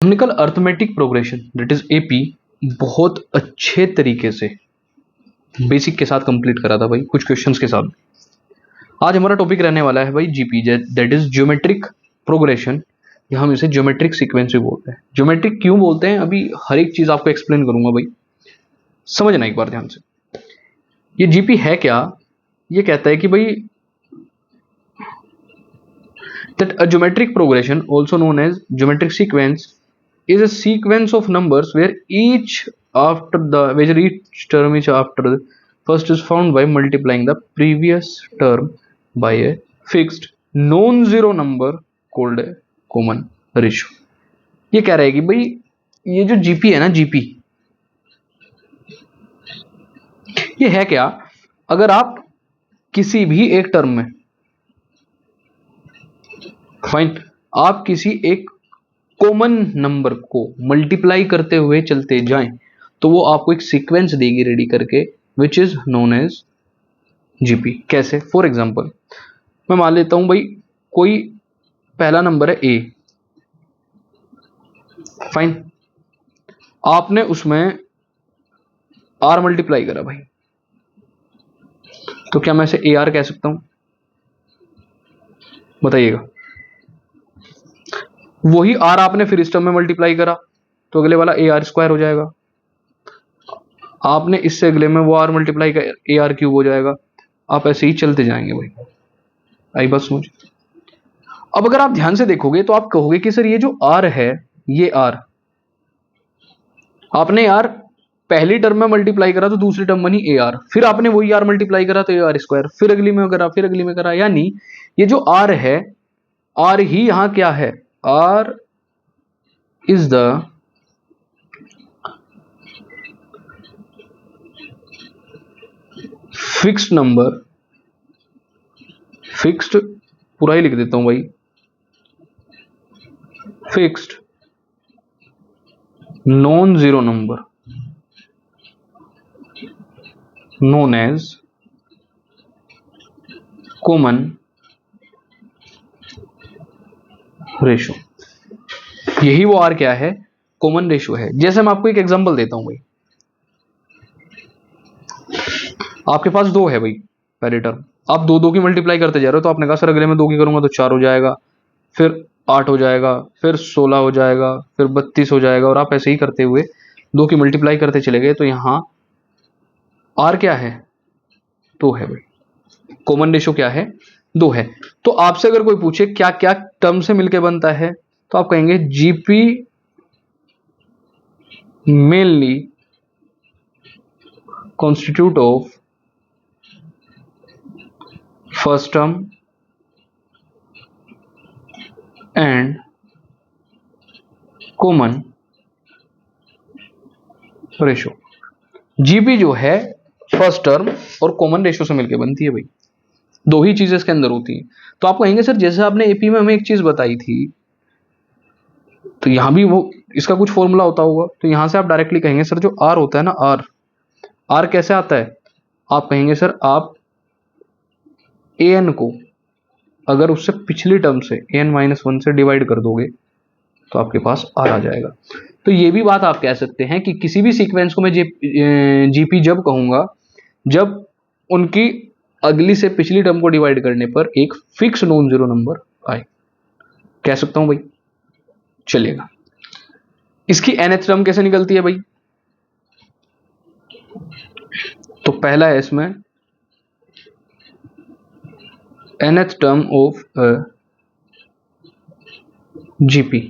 Numerical arithmetic progression that is AP बहुत अच्छे तरीके से बेसिक के साथ कंप्लीट करा था भाई, कुछ क्वेश्चंस के साथ। आज हमारा टॉपिक रहने वाला है भाई GP, that is geometric progression, या हम इसे ज्योमेट्रिक सीक्वेंस भी बोलते हैं। ज्योमेट्रिक क्यों बोलते हैं अभी हर एक चीज आपको एक्सप्लेन करूंगा भाई, समझना एक बार ध्यान से। ये जीपी है क्या? ये कहता है कि भाई that a geometric progression, also known as geometric sequence, is a sequence of numbers where each term is after the first is found by multiplying the previous term by a fixed non-zero number called a common ratio। ये कह रहा है कि भाई ये जो GP है ना, जीपी ये है क्या? अगर आप किसी भी एक टर्म में, फाइन, आप किसी एक कॉमन नंबर को मल्टीप्लाई करते हुए चलते जाएं तो वो आपको एक सीक्वेंस देगी रेडी करके, which is known as GP. कैसे? फॉर एग्जांपल मैं मान लेता हूं भाई कोई पहला नंबर है ए, फाइन, आपने उसमें आर मल्टीप्लाई करा भाई, तो क्या मैं इसे ए आर कह सकता हूं? बताइएगा। वही आर आपने फिर इस टर्म में मल्टीप्लाई करा तो अगले वाला ए आर स्क्वायर हो जाएगा। आपने इससे अगले में वो आर मल्टीप्लाई कर ए आर क्यूब हो जाएगा। आप ऐसे ही चलते जाएंगे भाई। आई बात समझ? अब अगर आप ध्यान से देखोगे तो आप कहोगे कि सर ये जो आर है, ये आर आपने यार पहली टर्म में मल्टीप्लाई करा तो दूसरी टर्म बनी ए आर, फिर आपने वही आर मल्टीप्लाई करा तो ए आर स्क्वायर, फिर अगली में करा, फिर अगली में करा। यानी ये जो आर है, आर ही यहां क्या है? R is the fixed number, fixed पूरा ही लिख देता हूं भाई, fixed non zero number known as common ratio. यही वो आर क्या है? कॉमन रेशो है। जैसे मैं आपको एक एग्जांपल देता हूं भाई, आपके पास दो है भाई, पहले टर्म आप दो दो की मल्टीप्लाई करते जा रहे हो, तो आपने कहा सर अगले में दो की करूंगा तो 4 हो जाएगा, फिर 8 हो जाएगा, फिर 16 हो जाएगा, फिर 32 हो जाएगा, और आप ऐसे ही करते हुए दो की मल्टीप्लाई करते चले गए। तो यहां आर क्या है? 2 है भाई। कॉमन रेशो क्या है? 2 है। तो आपसे अगर कोई पूछे क्या क्या टर्म से मिलकर बनता है, तो आप कहेंगे GP mainly constitute of first term and common ratio. GP जो है फर्स्ट टर्म और कॉमन रेशो से मिलकर बनती है भाई। दो ही चीजें इसके अंदर होती हैं। तो आप कहेंगे सर जैसे आपने एपी में हमें एक चीज बताई थी, तो यहां भी वो इसका कुछ फॉर्मूला होता होगा, तो यहां से आप डायरेक्टली कहेंगे सर जो आर होता है ना, आर, आर कैसे आता है? आप कहेंगे सर आप ए एन को अगर उससे पिछली टर्म से an-1 से डिवाइड कर दोगे तो आपके पास आर आ जाएगा। तो ये भी बात आप कह सकते हैं कि किसी भी सीक्वेंस को मैं जीपी जब कहूंगा जब उनकी अगली से पिछली टर्म को डिवाइड करने पर एक फिक्स नॉन जीरो नंबर आए। कह सकता हूं भाई, चलेगा। इसकी nth टर्म कैसे निकलती है भाई? तो पहला है इसमें nth टर्म ऑफ जीपी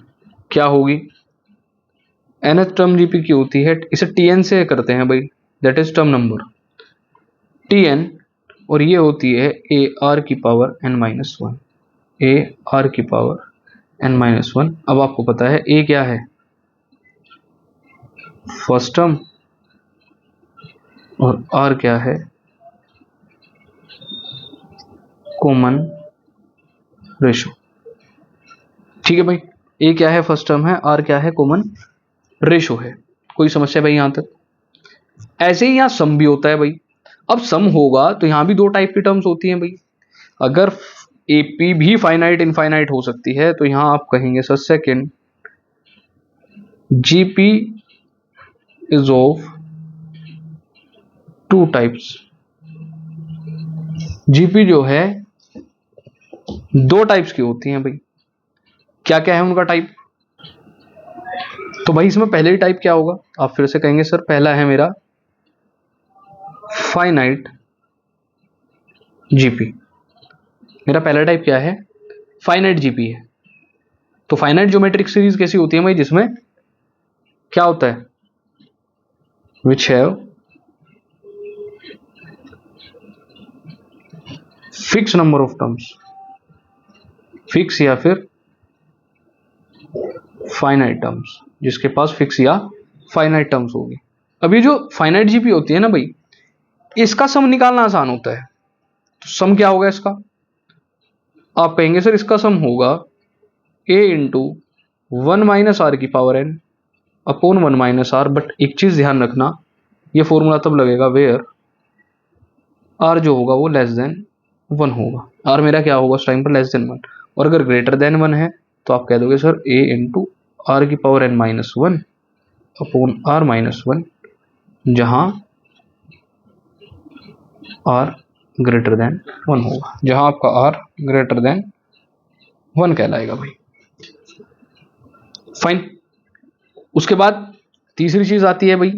क्या होगी? nth टर्म जीपी की होती है, इसे tn से करते हैं भाई, that is term number tn, और ये होती है ए आर की पावर n-1, ए आर की पावर n-1। अब आपको पता है ए क्या है? फर्स्ट टर्म, और आर क्या है? Common ratio. ठीक है भाई, ए क्या है? फर्स्ट टर्म है। आर क्या है? कॉमन रेशो है। कोई समस्या भाई यहां तक? ऐसे ही यहां सम भी होता है भाई। अब सम होगा तो यहां भी दो टाइप की टर्म्स होती हैं भाई। अगर एपी भी फाइनाइट इनफाइनाइट हो सकती है तो यहां आप कहेंगे sir second GP is of two types. GP जो है दो टाइप्स की होती हैं भाई। क्या क्या है उनका टाइप? तो भाई इसमें पहले ही टाइप क्या होगा? आप फिर से कहेंगे सर पहला है मेरा फाइनाइट जीपी। मेरा पहला टाइप क्या है? फाइनाइट जीपी है। तो फाइनाइट ज्योमेट्रिक सीरीज कैसी होती है भाई? जिसमें क्या होता है? Which have fix number of terms, fix या फिर फाइनाइट टर्म्स, जिसके पास फिक्स या फाइनाइट टर्म्स होगी। अब ये जो फाइनाइट जीपी होती है ना भाई, इसका सम निकालना आसान होता है। तो सम क्या होगा इसका? आप कहेंगे सर इसका सम होगा A into one minus R की power N upon one minus R. But एक चीज ध्यान रखना, ये फॉर्मूला तब लगेगा वेयर आर जो होगा वो लेस देन वन होगा। आर मेरा क्या होगा उस टाइम पर? Less than one. और अगर ग्रेटर देन वन है तो आप कह दोगे सर ए इंटू आर की power N minus one upon R minus one, जहां आर ग्रेटर देन वन होगा, जहां आपका आर ग्रेटर देन वन कहलाएगा भाई। फाइन। उसके बाद तीसरी चीज आती है भाई,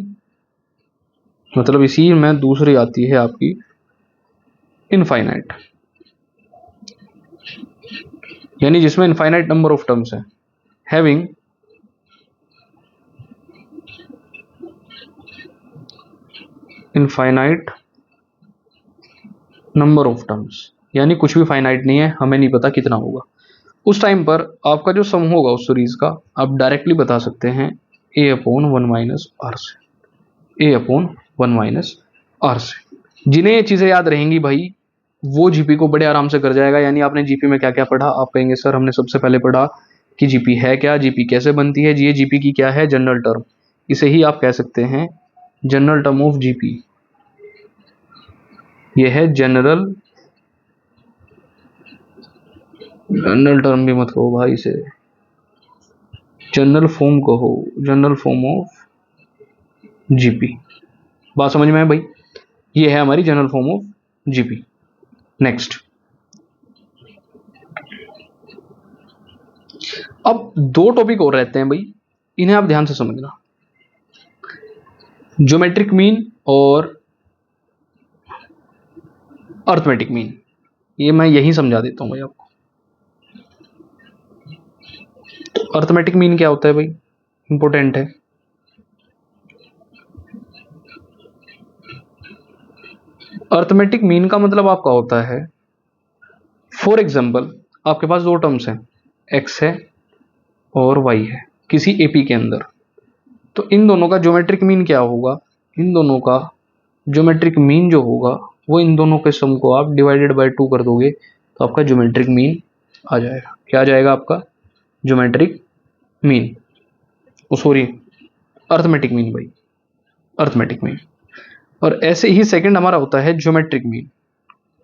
मतलब इसी में दूसरी आती है आपकी इनफाइनाइट, यानी जिसमें इनफाइनाइट नंबर ऑफ टर्म्स है। Having infinite number of terms, यानी कुछ भी फाइनाइट नहीं है, हमें नहीं पता कितना होगा। उस टाइम पर आपका जो सम होगा उस सीरीज का, आप डायरेक्टली बता सकते हैं ए अपॉन वन माइनस आर से, a upon one minus are से। जिन्हें ये चीजें याद रहेंगी भाई, वो जीपी को बड़े आराम से कर जाएगा। यानी आपने जीपी में क्या क्या पढ़ा? आप कहेंगे सर हमने सबसे पहले पढ़ा कि जीपी है क्या, जीपी कैसे बनती है, ये जीपी की क्या है? General term. इसे ही आप कह सकते हैं जनरल टर्म ऑफ जीपी। ये है जनरल, जनरल टर्म भी मत कहो भाई, इसे जनरल फॉर्म कहो, जनरल फॉर्म ऑफ जीपी। बात समझ में है भाई? ये है हमारी general form of GP. Next, अब दो टॉपिक और रहते हैं भाई, इन्हें आप ध्यान से समझना। ज्योमेट्रिक मीन और अर्थमेटिक मीन, ये मैं यही समझा देता हूं भाई आपको। तो अर्थमेटिक मीन क्या होता है भाई? इंपॉर्टेंट है। अर्थमेटिक मीन का मतलब आपका होता है, फॉर एग्जाम्पल आपके पास दो टर्म्स हैं, एक्स है और वाई है किसी एपी के अंदर। तो इन दोनों का ज्योमेट्रिक मीन क्या होगा? इन दोनों का ज्योमेट्रिक मीन जो होगा वो इन दोनों के सम को आप डिवाइडेड बाय टू कर दोगे तो आपका ज्योमेट्रिक मीन आ जाएगा। क्या आ जाएगा आपका? Geometric mean. Oh sorry, arithmetic mean भाई, अर्थमेटिक मीन। और ऐसे ही सेकंड हमारा होता है ज्योमेट्रिक मीन।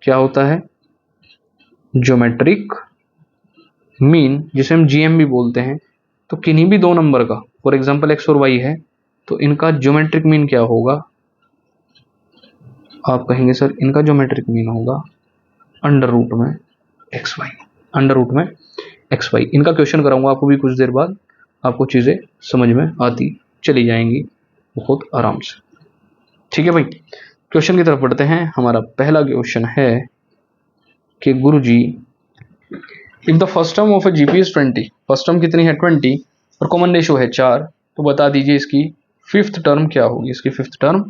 क्या होता है? ज्योमेट्रिक मीन, जिसे हम जीएम भी बोलते हैं। तो किन्हीं भी दो नंबर का, फॉर एग्जांपल एक्स और वाई है, तो इनका ज्योमेट्रिक मीन क्या होगा? आप कहेंगे सर इनका ज्योमेट्रिक मीन होगा अंडर रूट में एक्स वाई, अंडर रूट में एक्स वाई। इनका क्वेश्चन कराऊंगा आपको भी कुछ देर बाद, आपको चीजें समझ में आती चली जाएंगी बहुत आराम से। ठीक है भाई, क्वेश्चन की तरफ बढ़ते हैं। हमारा पहला क्वेश्चन है कि गुरुजी, if the first term of a GP is 20, first term कितनी है? 20, और कॉमन रेशियो है 4, तो बता दीजिए इसकी फिफ्थ टर्म क्या होगी? इसकी फिफ्थ टर्म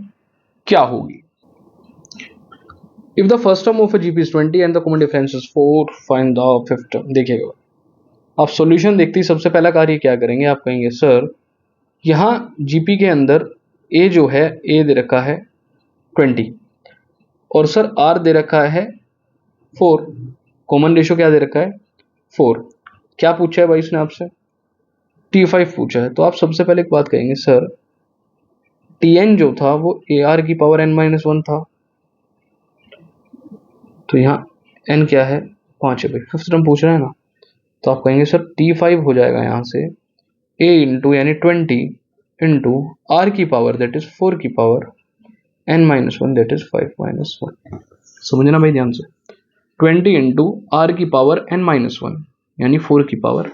क्या होगी? If the first term of a GP is 20 and the common difference is 4, find the fifth term. देखिएगा, आप सॉल्यूशन देखते ही सबसे पहला कार्य क्या करेंगे? आप कहेंगे सर यहाँ जीपी के अंदर ए जो है, ए दे रखा है 20, और सर आर दे रखा है 4, कॉमन रेशियो क्या दे रखा है? 4। क्या पूछा है भाई इसने आपसे? T5 पूछा है। तो आप सबसे पहले एक बात कहेंगे सर Tn जो था वो AR की पावर n माइनस वन था, तो यहाँ n क्या है? 5 है भाई, फिफ्थ टर्म पूछ रहा है ना। तो आप कहेंगे सर T5 हो जाएगा यहाँ से a इंटू यानी 20 इंटू r की पावर दैट इज 4 की पावर n-1 दैट इज 5-1। समझना भाई ध्यान से, 20 इंटू आर की पावर n-1 यानी 4 की पावर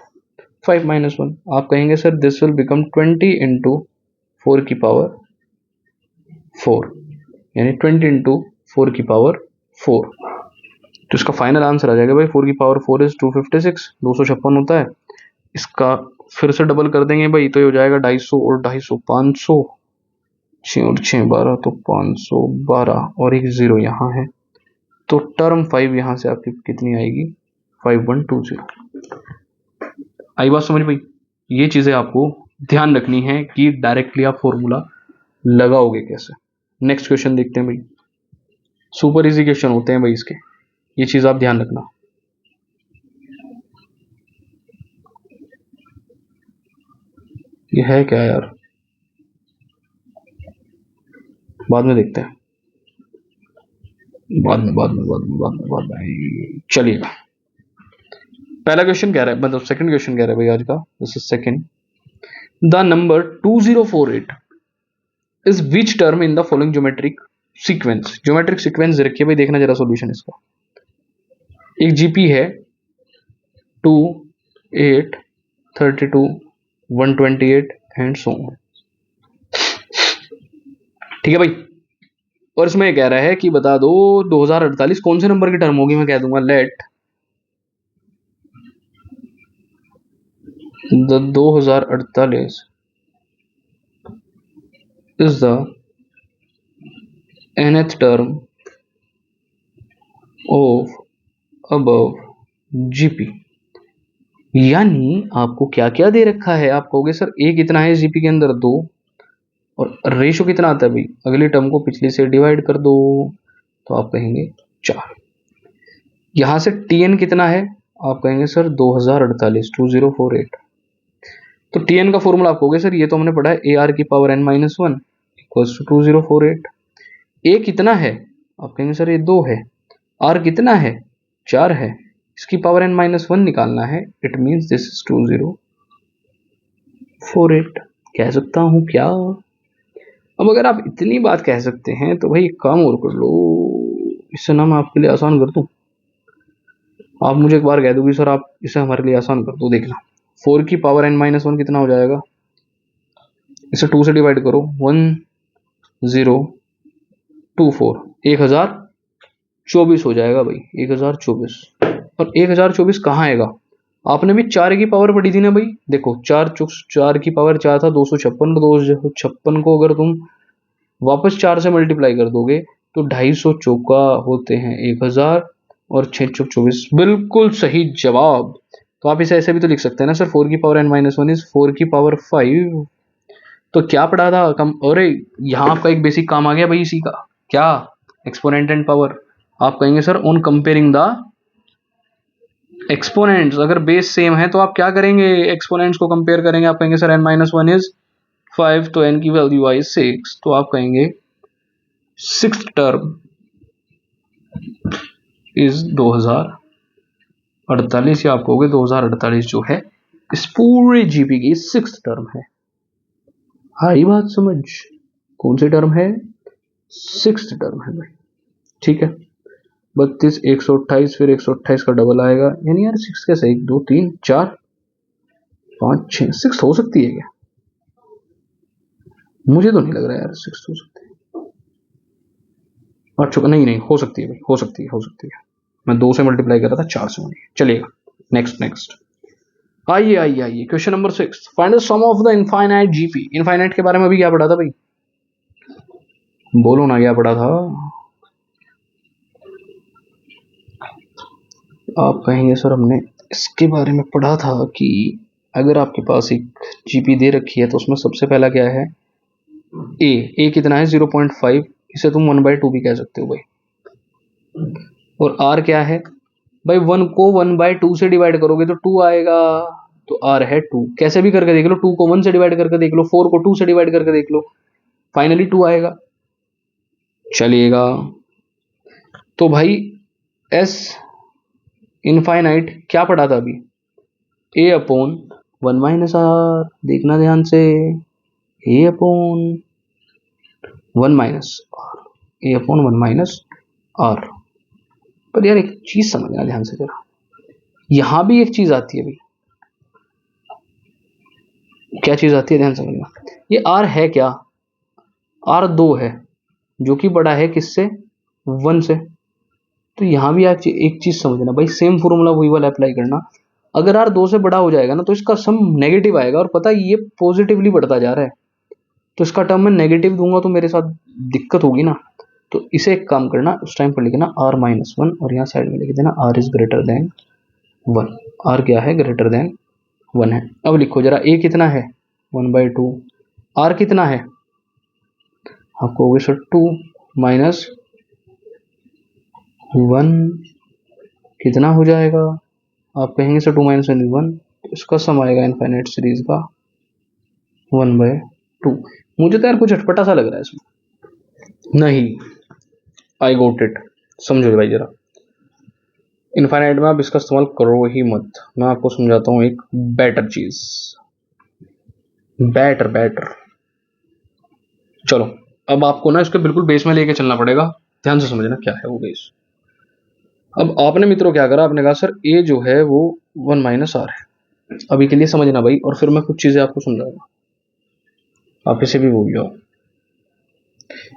5-1। आप कहेंगे sir this will become 20 into 4 की पावर 4 यानी 20 इंटू 4 की पावर 4। तो इसका फाइनल आंसर आ जाएगा भाई 4 की पावर 4 इज 256, 256 होता है। इसका फिर से डबल कर देंगे भाई तो ये हो जाएगा 250 और 250 500, 6 और 6 12 तो 512 और एक जीरो यहाँ है, तो टर्म 5 यहाँ से आपकी कितनी आएगी 5120। आई बात समझ भाई? ये चीजें आपको ध्यान रखनी है कि डायरेक्टली आप फॉर्मूला लगाओगे कैसे। नेक्स्ट क्वेश्चन देखते हैं भाई, सुपर इजी क्वेश्चन होते हैं भाई इसके, ये चीज आप ध्यान रखना। ये है क्या यार, बाद में देखते हैं, बाद में चलिएगा। पहला क्वेश्चन कह रहा है, मतलब सेकंड क्वेश्चन कह रहा है भाई आज का, this is second. The number 2048 is which term in the following geometric sequence. Geometric sequence रखी है भाई, देखना जरा सॉल्यूशन इसका। एक जीपी है 2 8 32 128 एंड सो ऑन, ठीक है भाई। और इसमें कह रहा है कि बता दो 2048 कौन से नंबर की टर्म होगी। मैं कह दूंगा let the 2048 is the nth term of above GP. यानी आपको क्या क्या दे रखा है, आप कहोगे सर ए कितना है जीपी के अंदर 2, और रेशो कितना आता है भाई, अगली टर्म को पिछली से डिवाइड कर दो तो आप कहेंगे 4। यहां से टीएन कितना है, आप कहेंगे सर 2048 2048। तो टीएन का फॉर्मूला आप कहोगे सर ये तो हमने पढ़ा है ए आर की पावर n-1 इक्वल्स टू 2048। ए कितना है, आप कहेंगे सर ये 2 है। आर कितना है 4 है, इसकी पावर n-1 निकालना है, इट मींस दिस इज 2048। कह सकता हूं क्या। अब अगर आप इतनी बात कह सकते हैं तो भाई एक काम और कर लो, इससे ना मैं आपके लिए आसान कर दूं। आप मुझे एक बार कह दोगे सर आप इसे हमारे लिए आसान कर दो, देखना 4 की पावर n-1 कितना हो जाएगा, इसे 2 से डिवाइड करो 1024 1024 हो जाएगा भाई 1024। और 1024 कहाँ आएगा, आपने भी 4 की पावर पढ़ी थी ना भाई। देखो 4 की पावर 4 था 256, 256 को अगर तुम वापस 4 से मल्टीप्लाई कर दोगे तो 250 चौका होते हैं 1000 और 6 चौक 24, बिल्कुल सही जवाब। तो आप इसे ऐसे भी तो लिख सकते हैं ना सर 4 की पावर n-1 इज 4 की पावर 5। तो क्या पढ़ा था कम, अरे यहाँ आपका एक बेसिक काम आ गया भाई इसी का, क्या एक्सपोनेंट एंड पावर। आप कहेंगे sir on comparing the exponents, अगर बेस सेम है तो आप क्या करेंगे, एक्सपोनेंट्स को कंपेयर करेंगे। आप कहेंगे सर n-1 इज 5 तो n की वैल्यू आई 6, तो आप कहेंगे सिक्स्थ टर्म इज 2048, या आप कहोगे 2048 जो है इस पूरे जीपी की सिक्स्थ टर्म है। आई बात समझ, कौन सी टर्म है, सिक्स्थ टर्म है भाई, ठीक है। 32 128 फिर 128 का डबल आएगा, यानी यार सिक्स कैसे 1 2 3 4 5 6 सिक्स हो सकती है क्या, मुझे तो नहीं लग रहा यार सिक्स हो सकती है। अच्छा नहीं हो सकती है भाई, हो सकती है मैं 2 से मल्टीप्लाई कर रहा था 4 से नहीं, चलिएगा। नेक्स्ट आइए question number 6, find the sum of the infinite GP. Infinite के बारे में अभी क्या पढ़ा था भाई, बोलो ना क्या पढ़ा था। आप कहेंगे सर हमने इसके बारे में पढ़ा था कि अगर आपके पास एक जीपी दे रखी है तो उसमें सबसे पहला क्या है, ए कितना है 0.5, इसे तुम 1/2 भी कह सकते हो भाई। और आर क्या है भाई, 1 को 1/2 से डिवाइड करोगे तो 2 आएगा, तो आर है 2। कैसे भी करके देख लो, 2 को 1 से डिवाइड करके देख लो, 4 को 2 से डिवाइड करके देख लो, फाइनली 2 आएगा, चलिएगा। तो भाई एस इनफाइनाइट क्या पढ़ा था अभी, a अपॉन 1 माइनस आर, देखना ध्यान से, a upon 1 minus r, a upon 1 minus r. पर यार एक चीज समझना ध्यान से जरा, यहां भी एक चीज आती है भाई। क्या चीज आती है ध्यान समझना, ये आर है क्या, आर 2 है जो कि बड़ा है किससे, 1 से। तो यहां भी आप एक चीज समझना भाई, सेम फॉर्मूला वही वाला अप्लाई करना। अगर आर 2 से बड़ा हो जाएगा ना तो इसका सम नेगेटिव आएगा, और पता है ये पॉजिटिवली बढ़ता जा रहा है, तो इसका टर्म मैं नेगेटिव दूंगा तो मेरे साथ दिक्कत होगी ना। तो इसे एक काम करना, उस टाइम पर लिखना r-1 और यहाँ साइड में लिख देना r is greater than 1। r क्या है, ग्रेटर देन 1 है। अब लिखो जरा a कितना है, 1/2। r कितना है, आपको होगी सर 2 माइनस 1 कितना हो जाएगा, आप कहेंगे सर 2 माइनस 1, इसका सम आएगा इनफाइनाइट सीरीज का 1/2। मुझे तो यार कुछ अटपटा सा लग रहा है इसमें, नहीं आई गोट इट। समझो भाई जरा, इनफाइनाइट में आप इसका इस्तेमाल करो ही मत, मैं आपको समझाता हूँ एक बेटर चीज, बेटर। चलो अब आपको ना इसके बिल्कुल बेस में लेके चलना पड़ेगा, ध्यान से समझना क्या है वो बेस। अब आपने मित्रों क्या करा, आपने कहा सर ए जो है वो 1 माइनस आर है, अभी के लिए समझना भाई, और फिर मैं कुछ चीजें आपको समझाऊंगा, आप इसे भी भूल जाओ।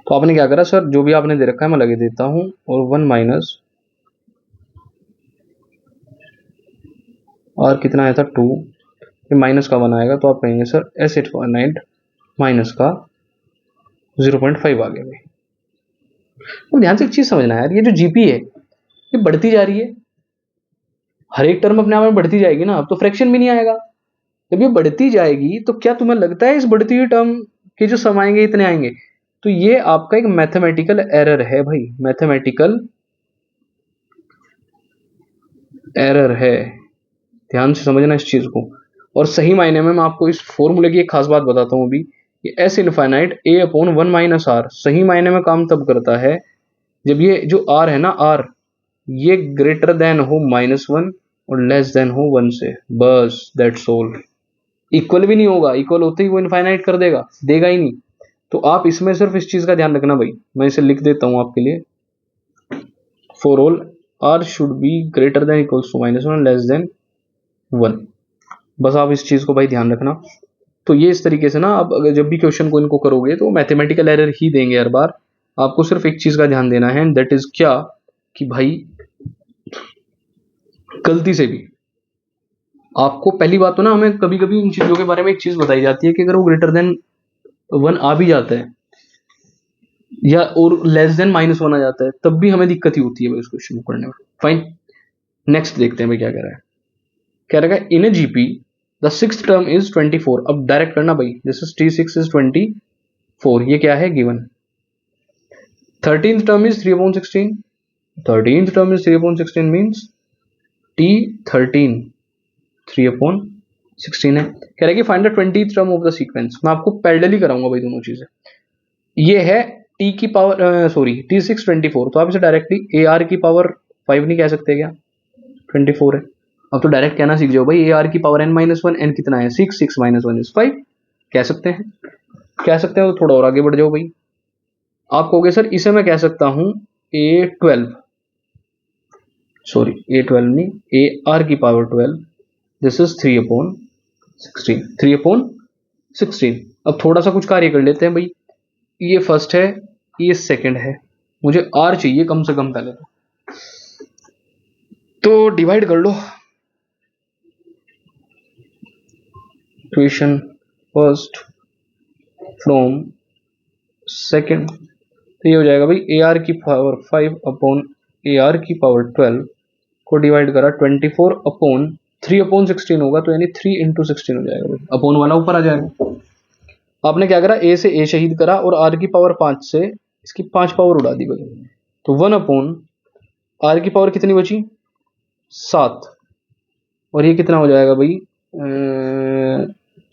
तो आपने क्या करा सर, जो भी आपने दे रखा है मैं लगे देता हूं, और 1 माइनस आर कितना आया था 2, ये माइनस का 1 आएगा, तो आप कहेंगे सर एस इनफाइनाइट माइनस का 0.5 आ गया भाई। तो ध्यान से एक चीज समझना है यार, ये जो जीपी है ये बढ़ती जा रही है, हर एक टर्म अपने आप में बढ़ती जाएगी ना, अब तो फ्रैक्शन भी नहीं आएगा। जब ये बढ़ती जाएगी तो क्या तुम्हें लगता है इस बढ़ती हुई टर्म के जो सम आएंगे इतने आएंगे, तो ये आपका एक मैथमेटिकल एरर है भाई, मैथमेटिकल एरर है, ध्यान से समझना इस चीज को। और सही मायने में मैं आपको इस फॉर्मूले की एक खास बात बताता हूं अभी, ये S infinite A upon 1 minus R सही मायने में काम तब करता है जब ये जो आर है ना, आर ये ग्रेटर देन हो -1 और लेस देन हो 1 से, बस दैट्स ऑल। इक्वल भी नहीं होगा, इक्वल होते ही वो इनफाइनाइट कर देगा, देगा ही नहीं। तो आप इसमें सिर्फ इस चीज का ध्यान रखना भाई, मैं इसे लिख देता हूं आपके लिए, for all R should be greater than equals to -1 less than 1। बस आप इस चीज को भाई ध्यान रखना। तो ये इस तरीके से ना, आप अगर जब भी क्वेश्चन को इनको करोगे तो मैथमेटिकल एरर ही देंगे हर बार, आपको सिर्फ एक चीज का ध्यान देना है, दैट इज क्या, कि भाई गलती से भी आपको पहली बात तो ना, हमें कभी कभी इन चीजों के बारे में एक चीज बताई जाती है कि अगर वो ग्रेटर देन 1 आ भी जाता है या और लेस देन -1 आ जाता है, तब भी हमें दिक्कत ही होती है भाई उस क्वेश्चन को करने में। फाइन, नेक्स्ट देखते हैं भाई क्या कह रहा है। कह रहा है in a GP the sixth term is 24। अब डायरेक्ट करना भाई, दिस इज T6 इज 24, ये क्या है given. 13th term is 3/16, 13th term is 3/16 means T13 3/16 है। कह रहा है कि find the 20th term of the sequence, मैं आपको पैरेलली कराऊंगा भाई दोनों चीजें। ये है टी की पावर सॉरी T6 24, तो आप इसे डायरेक्टली ए आर की पावर 5 नहीं कह सकते क्या, 24 है। अब तो डायरेक्ट कहना सीख जाओ भाई, ए आर की पावर n-1, n कितना है 6, 6 - 1 इज 5 कह सकते हैं, कह सकते हैं। तो थोड़ा और आगे बढ़ जाओ भाई, आप कहोगे सर इसे मैं कह सकता हूं A12, सॉरी A12 नहीं, ए आर की पावर 12, दिस इज 3/16, 3/16। अब थोड़ा सा कुछ कार्य कर लेते हैं भाई, ये फर्स्ट है, ये सेकंड है, मुझे आर चाहिए कम से कम पहले तो डिवाइड कर लो, इक्वेशन फर्स्ट फ्रॉम सेकंड, तो ये हो जाएगा भाई ए आर की पावर 5 अपॉन ए आर की पावर 12 को डिवाइड करा 24 अपॉन 3/16 होगा, तो यानी 3 × 16 हो जाएगा भाई, अपॉन वाला ऊपर आ जाएगा। आपने क्या करा, ए से ए शहीद करा और आर की पावर 5 से इसकी 5 पावर उड़ा दी भाई, तो 1 अपॉन आर की पावर कितनी बची 7, और ये कितना हो जाएगा भाई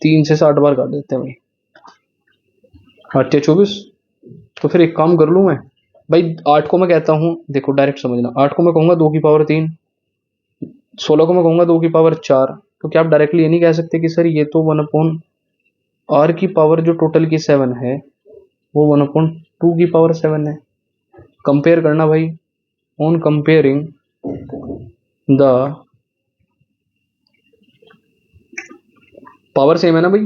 3 से 60 बार काट देते हैं भाई, 8 या 24। तो फिर एक काम कर लूँ मैं भाई, 8 को मैं कहता हूँ, देखो डायरेक्ट समझना, 8 को मैं कहूँगा 2 की पावर 3, 16 को मैं कहूँगा 2 की पावर 4, तो क्या आप डायरेक्टली ये नहीं कह सकते कि सर ये तो 1/r की पावर जो टोटल की 7 है वो 1/2 की पावर 7 है। कंपेयर करना भाई, on comparing the power same है ना भाई,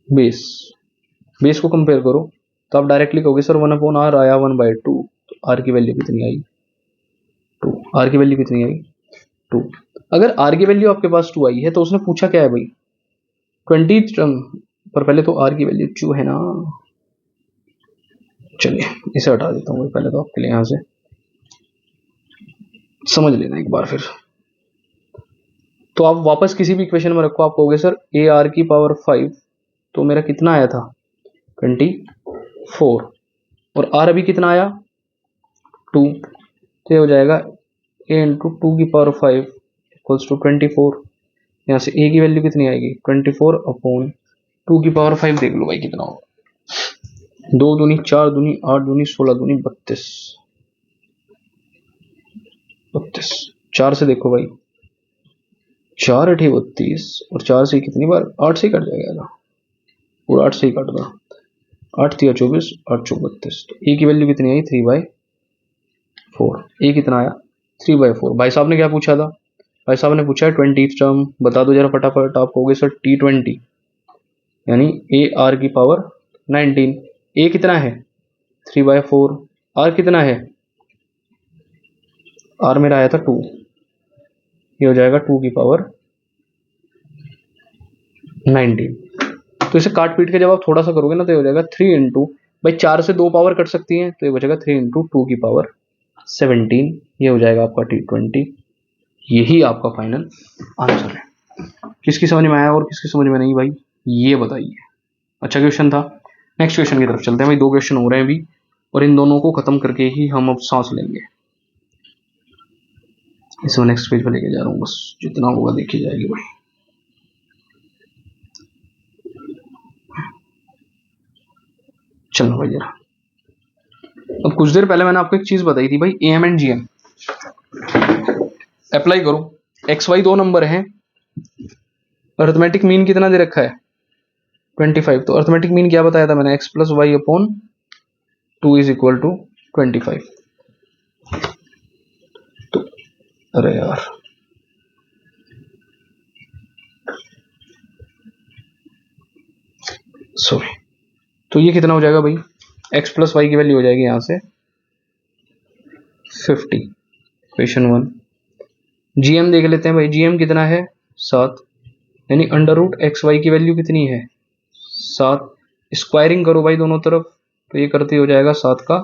बेस बेस को कंपेयर करो तो आप डायरेक्टली कहोगे सर 1/r आया 1/2, तो आर की वैल्यू कितनी आई 2, आर की वैल्यू कितनी आई 2। अगर आर की वैल्यू आपके पास 2 आई है तो उसने पूछा क्या है भाई 20 टर्म, पर पहले तो आर की वैल्यू 2 है ना। चलिए इसे हटा देता हूँ पहले तो आपके लिए, यहां से समझ लेना एक बार फिर। तो आप वापस किसी भी इक्वेशन में रखो, आप कहोगे सर ए आर की पावर 5, तो मेरा कितना आया था 24, और आर अभी कितना आया 2, तो ये हो जाएगा ए इंटू 2 की पावर 5 इक्वल्स टू 24। यहाँ से ए की वैल्यू कितनी आएगी 24/2 की पावर 5, देख लो भाई कितना होगा, 2 दूनी 4 दूनी 8 दूनी 16 दूनी 32, 32 4 से देखो भाई 4 8 32, और 4 से कितनी बार 8 से ही कट जाएगा पूरा, 8 से ही कट रहा, 8 3 24 8 4 32, तो ए की वैल्यू कितनी आई 3/4। ए कितना आया 3/4। भाई साहब ने क्या पूछा था, भाई साहब ने पूछा है 20th टर्म, बता दो जरा फटाफट। आप कहोगे सर T20 यानी ए आर की पावर 19। ए कितना है 3/4, आर कितना है, आर मेरा आया था 2, ये हो जाएगा 2 की पावर 19। तो इसे काट पीट के जब आप थोड़ा सा करोगे ना तो ये हो जाएगा 3 इंटू, भाई 4 से 2 पावर कट सकती हैं तो ये बचेगा 3 इंटू 2 की पावर 17, ये हो जाएगा आपका T20। यही आपका फाइनल आंसर है। किसकी समझ में आया और किसकी समझ में नहीं भाई ये बताइए। अच्छा क्वेश्चन था। नेक्स्ट क्वेश्चन की तरफ चलते हैं भाई, 2 क्वेश्चन हो रहे हैं अभी और इन दोनों को खत्म करके ही हम अब सांस लेंगे। इसे मैं नेक्स्ट पेज पर लेके जा रहा हूँ, बस जितना होगा देखी जाएगी भाई। चलो भाई जरा, अब कुछ देर पहले मैंने आपको एक चीज बताई थी भाई, एम एंड जीएम अप्लाई करो। एक्स वाई 2 नंबर हैं, अर्थमेटिक मीन कितना दे रखा है 25, तो अर्थमेटिक मीन क्या बताया था मैंने, X plus Y upon 2 is equal to 25। तो अरे यार सॉरी, तो ये कितना हो जाएगा भाई, एक्स प्लस वाई की वैल्यू हो जाएगी यहां से 50, क्वेश्चन 1। जीएम देख लेते हैं भाई, जीएम कितना है 7, यानी अंडर रूट एक्स वाई की वैल्यू कितनी है 7, स्क्वायरिंग करो भाई दोनों तरफ, तो ये करते हो जाएगा 7 का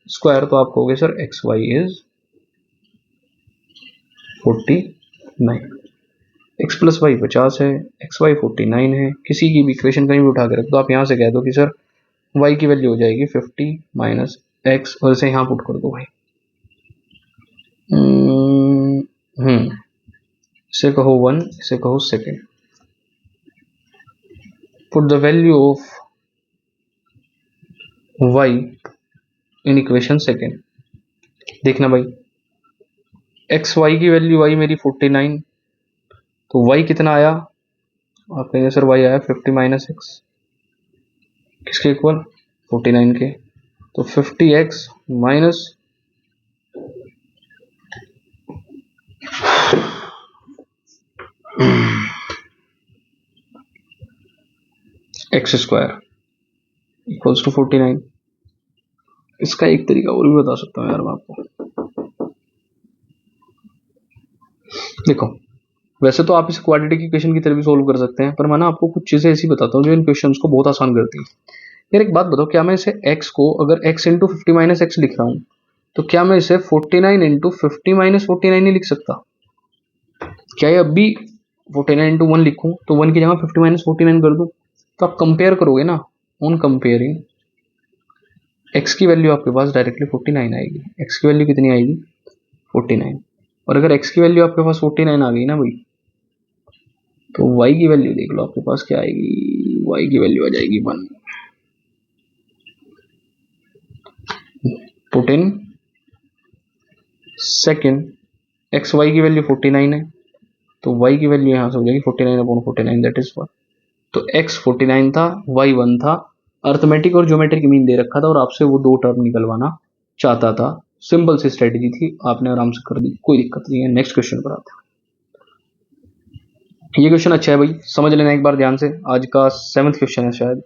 स्क्वायर, तो आप कहोगे sir X Y is 49, X plus Y 50 है, एक्स वाई 49 है। किसी की भी इक्वेशन कहीं भी उठा के रख दो, आप यहाँ से कह दो कि सर वाई की वैल्यू हो जाएगी 50 माइनस एक्स, और इसे यहाँ पुट कर दो भाई। इसे कहो 1, इसे कहो second, put the value of y in equation second. देखना भाई एक्स वाई की वैल्यू आई मेरी 49, तो y कितना आया, आप कहेंगे सर y आया 50 माइनस एक्स, किसके इक्वल 49 के, तो 50x minus X square equals to 49। इसका एक तरीका और भी बता सकता हूँ यार मैं आपको, देखो वैसे तो आप इस क्वाड्रेटिक इक्वेशन की तरह भी सोल्व कर सकते हैं, पर मैं ना आपको कुछ चीजें ऐसी बताता हूँ जो इन क्वेश्चंस को बहुत आसान करती है। यार एक बात बताओ, क्या मैं इसे x को अगर x इंटू 50 माइनस एक्स लिख रहा हूँ तो क्या मैं इसे 49 इंटू 50 माइनस 49 नहीं लिख सकता, क्या ये अब भी 49 इंटू 1 लिखूं तो 1 की जगह 50 माइनस 49 कर दूं, तो आप कंपेयर करोगे ना, ऑन कंपेयरिंग x की वैल्यू आपके पास डायरेक्टली 49 आएगी, x की वैल्यू कितनी आएगी 49, और अगर x की वैल्यू आपके पास 49 आ गई ना भाई, तो y की वैल्यू देख लो आपके पास क्या आएगी, y की वैल्यू आ जाएगी 1। Put in second, X Y की वैल्यू 49 है, तो y की वैल्यू यहाँ से हो जाएगी 49/49, दैट इज 1। तो x 49 था, y 1 था। अर्थमेटिक और ज्योमेट्रिक मीन दे रखा था और आपसे वो दो टर्म निकलवाना चाहता था। सिंपल सी स्ट्रेटेजी थी, आपने आराम से कर दी, कोई दिक्कत नहीं है। नेक्स्ट क्वेश्चन पर आते हैं। ये क्वेश्चन अच्छा है भाई, समझ लेना एक बार ध्यान से। आज का 7th क्वेश्चन है शायद।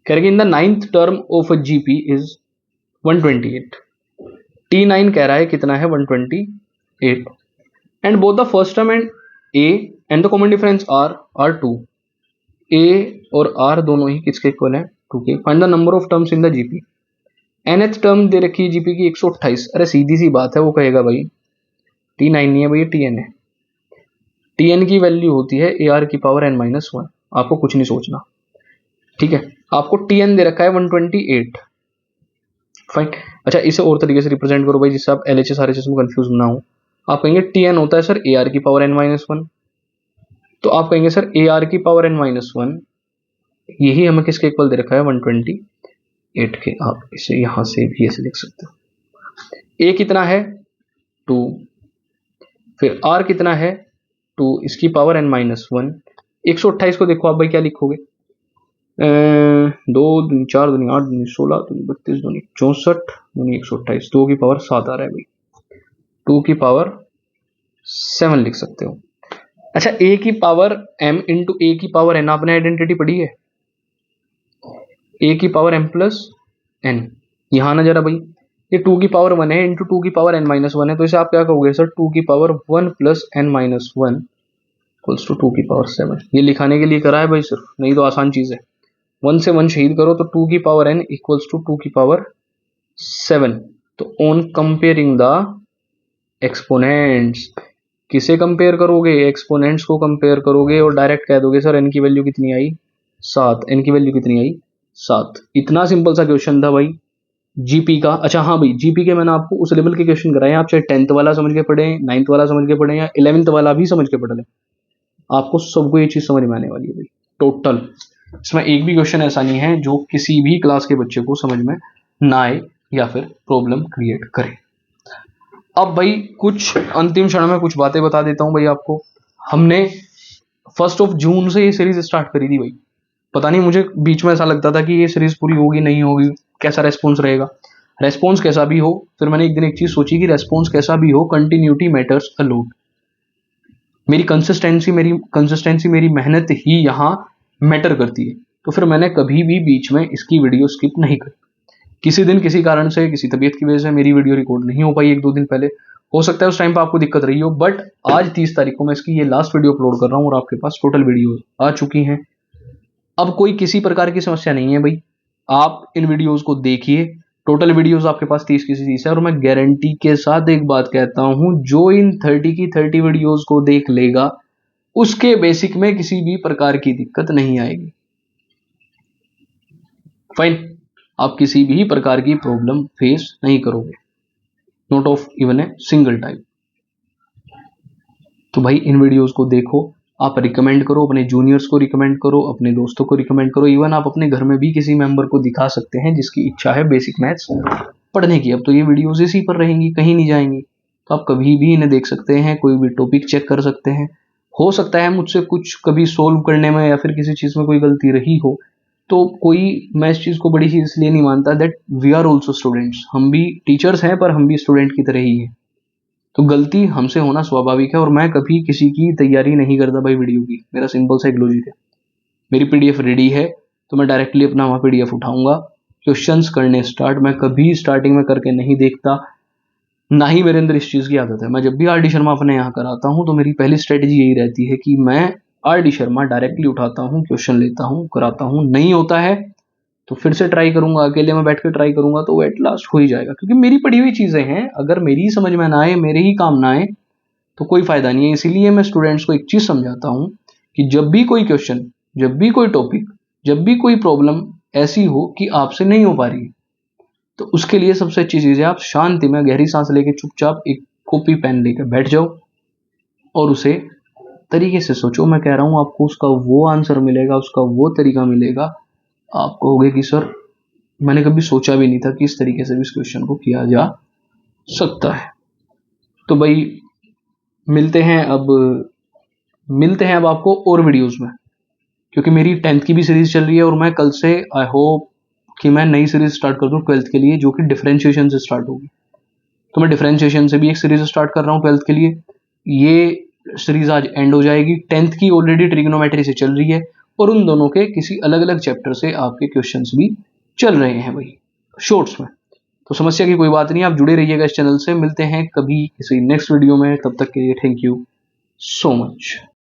कह रहे in the 9th term of a GP is 128। T9 कह रहा है कितना है 128, and both the first term and a and the common difference are 2। A और आर दोनों ही किसके इक्वल है, 2 के। Find the number of terms in the GP. nth term दे रखी है जीपी की 128। अरे सीधी सी बात है, वो कहेगा भाई T9 नहीं है भाई, Tn है। Tn की वैल्यू होती है AR की पावर n-1। आपको कुछ नहीं सोचना, ठीक है। आपको Tn दे रखा है 128, फाइन। अच्छा, इसे और तरीके से रिप्रेजेंट करो भाई, जिससे आप LHS RHS में कंफ्यूज ना हो। आप कहेंगे Tn होता है सर AR की पावर n-1। तो आप कहेंगे सर AR की पावर n-1 यही हमें किसके इक्वल दे रखा है 128 के। आप इसे यहां से भी ऐसे लिख सकते हो। A कितना है 2, फिर R कितना है 2, इसकी पावर n-1। 128 को देखो आप भाई क्या लिखोगे, 2 दूनी 4 दूनी 8 दूनी 16 दूनी 32 दूनी 64 दूनी 128, 2 की पावर 7 आ रहा है भाई, 2 की पावर 7 लिख सकते हो। अच्छा, a की पावर m इंटू a की पावर n आपने आइडेंटिटी पढ़ी है, a की पावर m प्लस n। यहां ना जरा भाई, ये 2 की पावर 1 है इंटू 2 की पावर n-1 है, तो इसे आप क्या कहोगे सर 2 की power 1 plus n-1 equals to 2 की पावर 7। ये लिखाने के लिए करा है भाई सिर्फ, नहीं तो आसान चीज है। 1 से 1 शहीद करो तो 2 की पावर n इक्वल्स टू 2 की पावर 7। तो ऑन कंपेयरिंग द एक्सपोनेंट्स, किसे कंपेयर करोगे, एक्सपोनेंट्स को कंपेयर करोगे और डायरेक्ट कह दोगे सर n की वैल्यू कितनी आई 7, n की वैल्यू कितनी आई 7। इतना सिंपल सा क्वेश्चन था भाई जीपी का। अच्छा हाँ भाई, जीपी के मैंने आपको उस लेवल के क्वेश्चन कराए, आप चाहे 10th वाला समझ के पढ़े, 9th वाला समझ के पढ़े या 11th वाला भी समझ के पढ़ ले, आपको सबको ये चीज समझ में आने वाली है भाई टोटल। इसमें एक भी क्वेश्चन ऐसा नहीं है जो किसी भी क्लास के बच्चे को समझ में ना आए या फिर प्रॉब्लम क्रिएट करे। अब भाई कुछ अंतिम क्षण में कुछ बातें बता देता हूं भाई आपको। हमने 1 जून से ये सीरीज स्टार्ट करी थी भाई। पता नहीं, मुझे बीच में ऐसा लगता था कि ये सीरीज पूरी होगी नहीं होगी, कैसा रेस्पॉन्स रहेगा। रेस्पॉन्स कैसा भी हो, फिर मैंने एक दिन एक चीज सोची कि रेस्पॉन्स कैसा भी हो, कंटिन्यूटी मैटर्स अ लॉट। मेरी कंसिस्टेंसी मेरी मेहनत ही यहाँ मैटर करती है। तो फिर मैंने कभी भी बीच में इसकी वीडियो स्किप नहीं करी। किसी दिन किसी कारण से, किसी तबीयत की वजह से मेरी वीडियो रिकॉर्ड नहीं हो पाई 1-2 दिन पहले, हो सकता है उस टाइम पर आपको दिक्कत रही हो, बट आज 30 तारीख को मैं इसकी ये लास्ट वीडियो अपलोड कर रहा हूँ और आपके पास टोटल वीडियो आ चुकी हैं। अब कोई किसी प्रकार की समस्या नहीं है भाई, आप इन वीडियोस को देखिए। टोटल वीडियोस आपके पास 30 की 30 है, और मैं गारंटी के साथ एक बात कहता हूं, जो इन 30 की 30 वीडियोस को देख लेगा उसके बेसिक में किसी भी प्रकार की दिक्कत नहीं आएगी। फाइन, आप किसी भी प्रकार की प्रॉब्लम फेस नहीं करोगे, not of even a single time. तो भाई इन वीडियोस को देखो, आप रिकमेंड करो, अपने जूनियर्स को रिकमेंड करो, अपने दोस्तों को रिकमेंड करो, इवन आप अपने घर में भी किसी मेंबर को दिखा सकते हैं जिसकी इच्छा है बेसिक मैथ्स पढ़ने की। अब तो ये वीडियोस इसी पर रहेंगी, कहीं नहीं जाएंगी, तो आप कभी भी इन्हें देख सकते हैं, कोई भी टॉपिक चेक कर सकते हैं। हो सकता है मुझसे कुछ कभी सोल्व करने में या फिर किसी चीज में कोई गलती रही हो, तो कोई, मैं इस चीज को बड़ी ही इसलिए नहीं मानता that we are also students. हम भी टीचर्स हैं पर हम भी स्टूडेंट की तरह ही हैं, तो गलती हमसे होना स्वाभाविक है। और मैं कभी किसी की तैयारी नहीं करता भाई वीडियो की, मेरा सिंपल सा एक लॉजिक है। मेरी पीडीएफ रेडी है तो मैं डायरेक्टली अपना वहाँ पीडीएफ उठाऊंगा, क्वेश्चंस करने स्टार्ट। मैं कभी स्टार्टिंग में करके नहीं देखता, ना ही मेरे अंदर इस चीज़ की आदत है। मैं जब भी आर डी शर्मा अपने यहाँ कराता हूँ तो मेरी पहली स्ट्रेटेजी यही रहती है कि मैं आर डी शर्मा डायरेक्टली उठाता हूँ, क्वेश्चन लेता हूँ, कराता हूँ। नहीं होता है तो फिर से ट्राई करूंगा, अकेले में बैठ कर ट्राई करूंगा, तो वो एट लास्ट हो ही जाएगा, क्योंकि मेरी पढ़ी हुई चीजें हैं। अगर मेरी समझ में ना आए, मेरे ही काम ना आए, तो कोई फायदा नहीं है। इसीलिए मैं स्टूडेंट्स को एक चीज समझाता हूं कि जब भी कोई क्वेश्चन, जब भी कोई टॉपिक, जब भी कोई प्रॉब्लम ऐसी हो कि आपसे नहीं हो पा रही है, तो उसके लिए सबसे अच्छी चीज है आप शांति में गहरी सांस लेके चुपचाप एक कॉपी पेन लेकर बैठ जाओ और उसे तरीके से सोचो। मैं कह रहा हूं आपको उसका वो आंसर मिलेगा, उसका वो तरीका मिलेगा, आप कहोगे कि सर मैंने कभी सोचा भी नहीं था कि इस तरीके से भी इस क्वेश्चन को किया जा सकता है। तो भाई मिलते हैं अब मिलते हैं अब आपको और वीडियोस में, क्योंकि मेरी 10th की भी सीरीज चल रही है और मैं कल से आई होप कि मैं नई सीरीज स्टार्ट कर दूं 12th के लिए, जो कि डिफरेंशिएशन से स्टार्ट होगी। तो मैं डिफरेंशिएशन से भी एक सीरीज स्टार्ट कर रहा हूँ 12th के लिए। ये सीरीज आज एंड हो जाएगी। 10th की ऑलरेडी ट्रिग्नोमेट्री से चल रही है और उन दोनों के किसी अलग अलग चैप्टर से आपके क्वेश्चंस भी चल रहे हैं भाई, शॉर्ट्स में। तो समस्या की कोई बात नहीं, आप जुड़े रहिएगा इस चैनल से। मिलते हैं कभी किसी नेक्स्ट वीडियो में, तब तक के लिए थैंक यू सो मच।